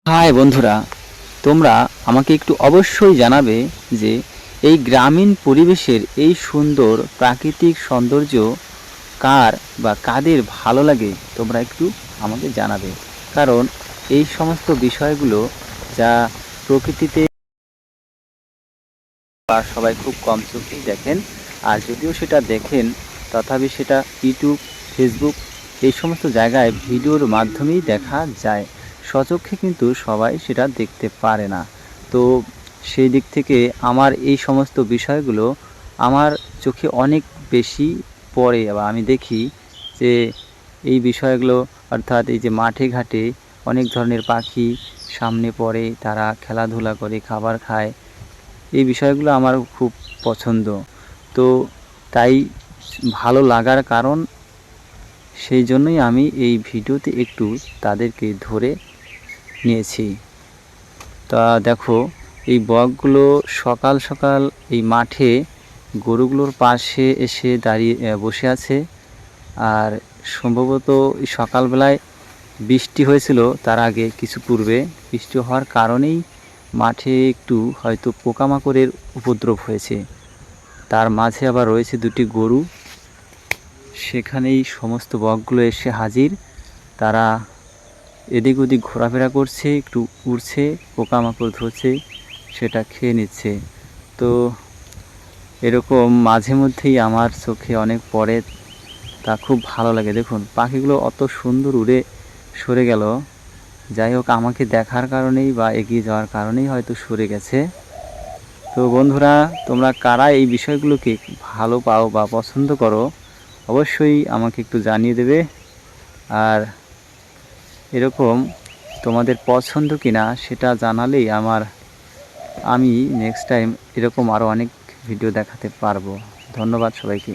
High বন্ধুরা, তোমরা আমাকে একটু অবশ্যই জানাবে যে এই গ্রামীণ পরিবেশের এই সুন্দর প্রাকৃতিক সৌন্দর্য কার বা কাদের ভালো লাগে তোমরা একটু আমাকে জানাবে। কারণ এই সমস্ত বিষয়গুলো যা প্রকৃতিতে বা সবাই খুব কম চোখেই দেখেন, আর যদিও সেটা দেখেন তথাপি সেটা ইউটিউব, ফেসবুক এই সমস্ত জায়গায় ভিডিওর মাধ্যমেই দেখা যায়। স্বচক্ষে কিন্তু সবাই সেটা দেখতে পারে না। তো সেই দিক থেকে আমার এই সমস্ত বিষয়গুলো আমার চোখে অনেক বেশি পড়ে বা আমি দেখি যে এই বিষয়গুলো, অর্থাৎ এই যে মাঠে ঘাটে অনেক ধরনের পাখি সামনে পড়ে, তারা খেলাধুলা করে, খাবার খায়, এই বিষয়গুলো আমার খুব পছন্দ। তো তাই ভালো লাগার কারণ সেই জন্যই আমি এই ভিডিওতে একটু তাদেরকে ধরে নিয়েছি। তা দেখো, এই বকগুলো সকাল সকাল এই মাঠে গরুগুলোর পাশে এসে দাঁড়িয়ে বসে আছে। আর সম্ভবত এই সকালবেলায় বৃষ্টি হয়েছিল, তার আগে কিছু পূর্বে বৃষ্টি হওয়ার কারণেই মাঠে একটু হয়তো পোকামাকড়ের উপদ্রব হয়েছে। তার মাঝে আবার রয়েছে দুটি গরু, সেখানেই সমস্ত বকগুলো এসে হাজির। তারা এদিক ওদিক ঘোরাফেরা করছে, একটু উড়ছে, পোকামাকড় ধরছে, সেটা খেয়ে নিচ্ছে। তো এরকম মাঝে মধ্যেই আমার চোখে অনেক পড়ে, তা খুব ভালো লাগে। দেখুন পাখিগুলো অত সুন্দর উড়ে সরে গেল, যাই হোক আমাকে দেখার কারণেই বা এগিয়ে যাওয়ার কারণেই হয়তো সরে গেছে। তো বন্ধুরা, তোমরা কারা এই বিষয়গুলোকে ভালো পাও বা পছন্দ করো অবশ্যই আমাকে একটু জানিয়ে দেবে। আর এরকম তোমাদের পছন্দ কিনা সেটা জানালেই আমি নেক্সট টাইম এরকম আরও অনেক ভিডিও দেখাতে পারবো। ধন্যবাদ সবাইকে।